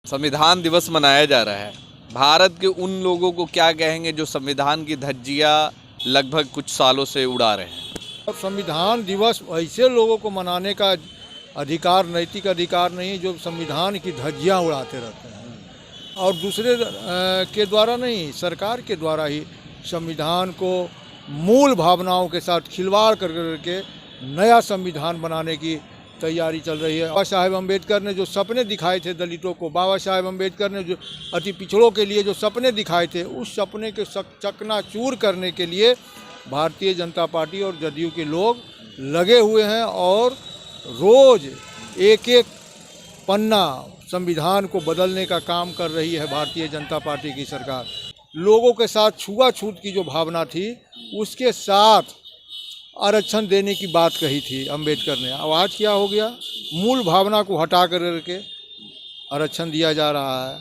संविधान दिवस मनाया जा रहा है। भारत के उन लोगों को क्या कहेंगे जो संविधान की धज्जियां लगभग कुछ सालों से उड़ा रहे हैं? और संविधान दिवस ऐसे लोगों को मनाने का अधिकार, नैतिक अधिकार नहीं जो संविधान की धज्जियां उड़ाते रहते हैं और दूसरे के द्वारा नहीं, सरकार के द्वारा ही संविधान को मूल भावनाओं के साथ खिलवाड़ कर करके नया संविधान बनाने की तैयारी चल रही है। बाबा साहेब अम्बेडकर ने जो सपने दिखाए थे दलितों को, बाबा साहेब अम्बेडकर ने जो अति पिछड़ों के लिए जो सपने दिखाए थे, उस सपने के चकनाचूर करने के लिए भारतीय जनता पार्टी और जदयू के लोग लगे हुए हैं और रोज़ एक एक पन्ना संविधान को बदलने का काम कर रही है भारतीय जनता पार्टी की सरकार। लोगों के साथ छुआछूत की जो भावना थी, उसके साथ आरक्षण देने की बात कही थी अम्बेडकर ने। अब आज क्या हो गया? मूल भावना को हटा करके आरक्षण दिया जा रहा है।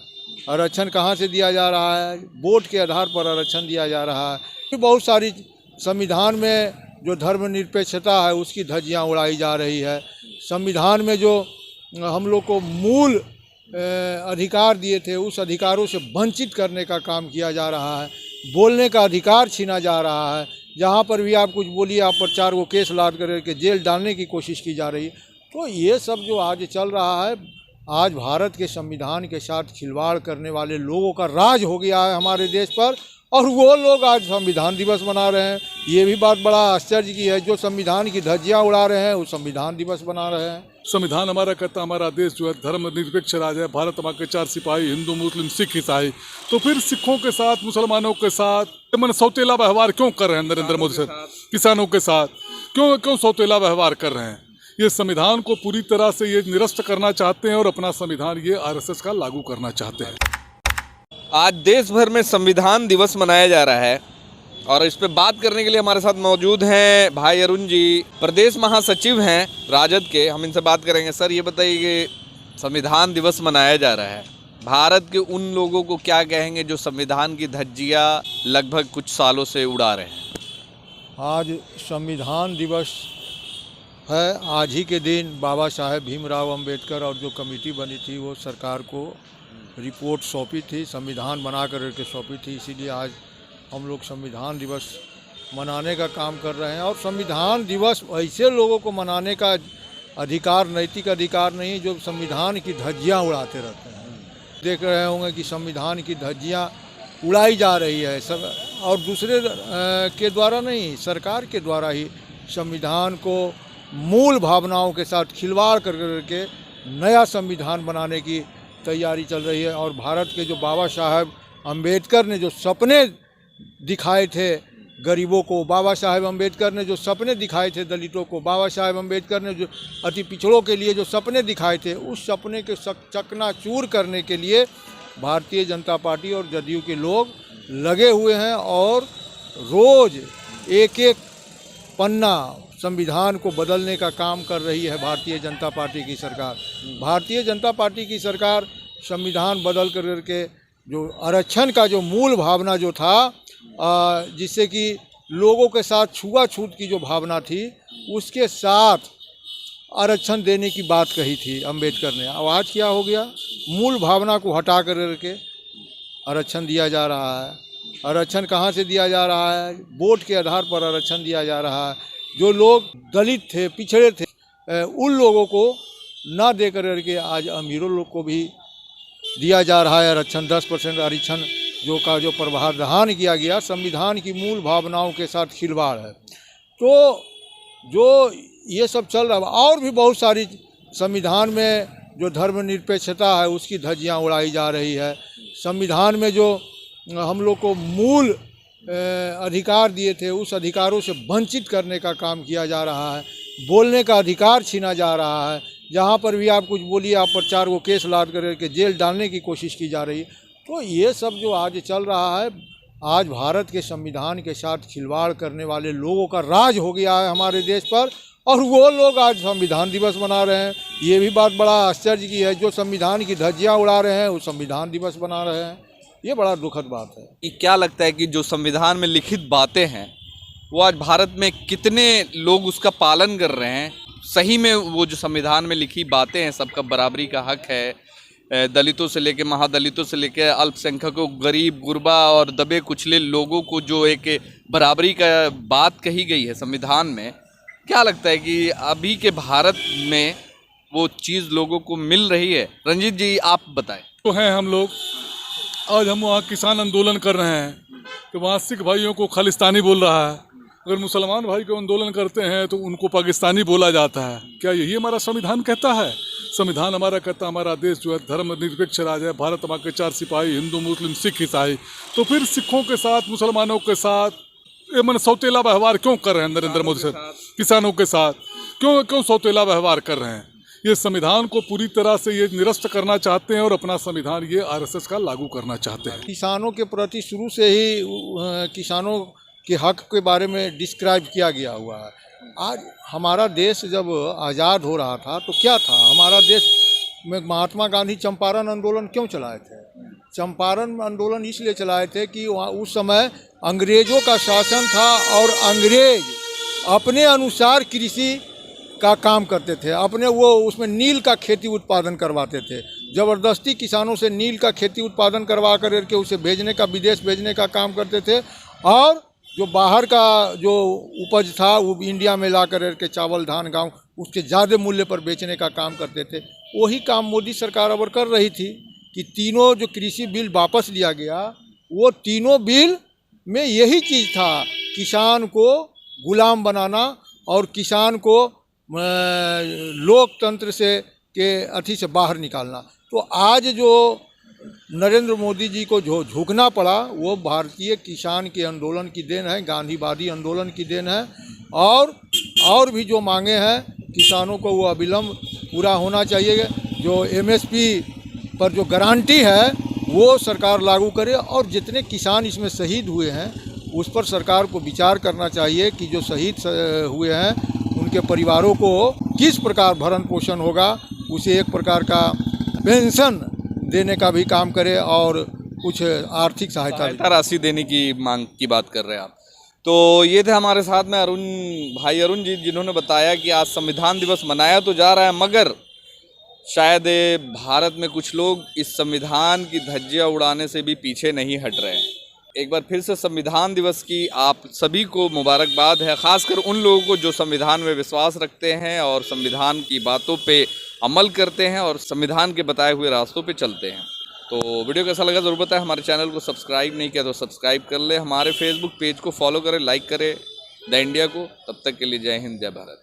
आरक्षण कहाँ से दिया जा रहा है? वोट के आधार पर आरक्षण दिया जा रहा है। बहुत सारी संविधान में जो धर्मनिरपेक्षता है उसकी धज्जियाँ उड़ाई जा रही है। संविधान में जो हम लोग को मूल अधिकार दिए थे, उस अधिकारों से वंचित करने का काम किया जा रहा है। बोलने का अधिकार छीना जा रहा है। जहाँ पर भी आप कुछ बोलिए, आप पर 4 केस लाद करके जेल डालने की कोशिश की जा रही है। तो ये सब जो आज चल रहा है, आज भारत के संविधान के साथ खिलवाड़ करने वाले लोगों का राज हो गया है हमारे देश पर, और वो लोग आज संविधान दिवस मना रहे हैं। ये भी बात बड़ा आश्चर्य की है, जो संविधान की धज्जियां उड़ा रहे हैं वो संविधान दिवस मना रहे हैं। संविधान हमारा कहता हमारा देश जो है धर्मनिरपेक्ष राज्य है। भारत माँ के 4 सिपाही, हिंदू, मुस्लिम, सिख, ईसाई। तो फिर सिखों के साथ, मुसलमानों के साथ मन सौतेला व्यवहार क्यों कर रहे हैं नरेंद्र मोदी सर? किसानों के साथ क्यों सौतेला व्यवहार कर रहे हैं? ये संविधान को पूरी तरह से ये निरस्त करना चाहते हैं और अपना संविधान ये आरएसएस का लागू करना चाहते हैं। आज देश भर में संविधान दिवस मनाया जा रहा है और इस पे बात करने के लिए हमारे साथ मौजूद हैं भाई अरुण जी, प्रदेश महासचिव हैं राजद के। हम इनसे बात करेंगे। सर, ये बताइए कि संविधान दिवस मनाया जा रहा है, भारत के उन लोगों को क्या कहेंगे जो संविधान की धज्जियां लगभग कुछ सालों से उड़ा रहे हैं? आज संविधान दिवस है। आज ही के दिन बाबा साहेब भीमराव अंबेडकर और जो कमेटी बनी थी वो सरकार को रिपोर्ट सौंपी थी, संविधान बना कर के सौंपी थी। इसीलिए आज हम लोग संविधान दिवस मनाने का काम कर रहे हैं। और संविधान दिवस ऐसे लोगों को मनाने का अधिकार, नैतिक अधिकार नहीं जो संविधान की धज्जियां उड़ाते रहते हैं। देख रहे होंगे कि संविधान की धज्जियां उड़ाई जा रही है सब, और दूसरे के द्वारा नहीं, सरकार के द्वारा ही संविधान को मूल भावनाओं के साथ खिलवाड़ कर करके नया संविधान बनाने की तैयारी चल रही है। और भारत के जो बाबा साहेब अम्बेडकर ने जो सपने दिखाए थे गरीबों को, बाबा साहेब अम्बेडकर ने जो सपने दिखाए थे दलितों को, बाबा साहेब अम्बेडकर ने जो अति पिछड़ों के लिए जो सपने दिखाए थे, उस सपने के चकनाचूर करने के लिए भारतीय जनता पार्टी और जदयू के लोग लगे हुए हैं और रोज़ एक एक पन्ना संविधान को बदलने का काम कर रही है भारतीय जनता पार्टी की सरकार। भारतीय जनता पार्टी की सरकार संविधान बदल करके जो आरक्षण का जो मूल भावना जो था, जिससे कि लोगों के साथ छुआछूत की जो भावना थी, उसके साथ आरक्षण देने की बात कही थी अम्बेडकर ने। अब आज क्या हो गया? मूल भावना को हटा करके आरक्षण दिया जा रहा है। आरक्षण कहाँ से दिया जा रहा है? वोट के आधार पर आरक्षण दिया जा रहा है। जो लोग दलित थे, पिछड़े थे, उन लोगों को ना दे करके आज अमीरों लोग को भी दिया जा रहा है आरक्षण। 10% आरक्षण जो प्रावधान किया गया, संविधान की मूल भावनाओं के साथ खिलवाड़ है। तो जो ये सब चल रहा है, और भी बहुत सारी संविधान में जो धर्मनिरपेक्षता है उसकी धज्जियां उड़ाई जा रही है। संविधान में जो हम लोग को मूल अधिकार दिए थे, उस अधिकारों से वंचित करने का काम किया जा रहा है। बोलने का अधिकार छीना जा रहा है। जहाँ पर भी आप कुछ बोलिए, आप पर 4 केस लाद करके जेल डालने की कोशिश की जा रही है। तो ये सब जो आज चल रहा है, आज भारत के संविधान के साथ खिलवाड़ करने वाले लोगों का राज हो गया है हमारे देश पर, और वो लोग आज संविधान दिवस मना रहे हैं। ये भी बात बड़ा आश्चर्य की है, जो संविधान की धज्जियां उड़ा रहे हैं वो संविधान दिवस मना रहे हैं। ये बड़ा दुखद बात है। कि क्या लगता है कि जो संविधान में लिखित बातें हैं वो आज भारत में कितने लोग उसका पालन कर रहे हैं? सही में वो जो संविधान में लिखी बातें हैं, सबका बराबरी का हक है, दलितों से लेके महादलितों से लेके अल्पसंख्यकों, गरीब, गुरबा और दबे कुचले लोगों को जो एक बराबरी का बात कही गई है संविधान में, क्या लगता है कि अभी के भारत में वो चीज़ लोगों को मिल रही है? रंजीत जी आप बताएं। तो हैं हम लोग, आज हम वहाँ किसान आंदोलन कर रहे हैं तो वहाँ सिख भाइयों को खालिस्तानी बोल रहा है, अगर मुसलमान भाई को आंदोलन करते हैं तो उनको पाकिस्तानी बोला जाता है। क्या यही हमारा संविधान कहता है? संविधान हमारा कहता है हमारा देश जो है धर्मनिरपेक्ष राज्य है, भारत माँ के 4 सिपाही, हिंदू मुस्लिम सिख ईसाई। तो फिर सिखों के साथ, मुसलमानों के साथ ये मन सौतेला व्यवहार क्यों कर रहे हैं नरेंद्र मोदी सर? किसानों के साथ क्यों सौतेला व्यवहार कर रहे हैं? ये संविधान को पूरी तरह से ये निरस्त करना चाहते हैं और अपना संविधान ये आरएसएस का लागू करना चाहते हैं। किसानों के प्रति शुरू से ही किसानों के हक के बारे में डिस्क्राइब किया गया हुआ है। आज हमारा देश जब आज़ाद हो रहा था तो क्या था, हमारा देश में महात्मा गांधी चंपारण आंदोलन क्यों चलाए थे? चंपारण आंदोलन इसलिए चलाए थे कि वहाँ उस समय अंग्रेज़ों का शासन था और अंग्रेज अपने अनुसार कृषि का काम करते थे, अपने वो उसमें नील का खेती उत्पादन करवाते थे। ज़बरदस्ती किसानों से नील का खेती उत्पादन करवा करके उसे भेजने का, विदेश भेजने का काम करते थे और जो बाहर का जो उपज था वो इंडिया में ला करके चावल, धान, गेहूं उसके ज़्यादा मूल्य पर बेचने का काम करते थे। वही काम मोदी सरकार अब कर रही थी कि तीनों जो कृषि बिल वापस लिया गया, वो तीनों बिल में यही चीज़ था, किसान को गुलाम बनाना और किसान को लोकतंत्र से के अथी से बाहर निकालना। तो आज जो नरेंद्र मोदी जी को जो झुकना पड़ा वो भारतीय किसान के आंदोलन की देन है, गांधीवादी आंदोलन की देन है। और भी जो मांगे हैं किसानों को वो अविलंब पूरा होना चाहिए। जो एमएसपी पर जो गारंटी है वो सरकार लागू करे और जितने किसान इसमें शहीद हुए हैं उस पर सरकार को विचार करना चाहिए कि जो शहीद हुए हैं उनके परिवारों को किस प्रकार भरण पोषण होगा, उसे एक प्रकार का पेंशन देने का भी काम करे और कुछ आर्थिक सहायता राशि देने की मांग की बात कर रहे हैं आप। तो ये थे हमारे साथ में भाई अरुण जी, जिन्होंने बताया कि आज संविधान दिवस मनाया तो जा रहा है मगर शायद भारत में कुछ लोग इस संविधान की धज्जियां उड़ाने से भी पीछे नहीं हट रहे हैं। एक बार फिर से संविधान दिवस की आप सभी को मुबारकबाद है, खासकर उन लोगों को जो संविधान में विश्वास रखते हैं और संविधान की बातों पे अमल करते हैं और संविधान के बताए हुए रास्तों पे चलते हैं। तो वीडियो कैसा लगा ज़रूर बताएं। हमारे चैनल को सब्सक्राइब नहीं किया तो सब्सक्राइब कर ले, हमारे फेसबुक पेज को फॉलो करें, लाइक करें द इंडिया को। तब तक के लिए जय हिंद, जय भारत।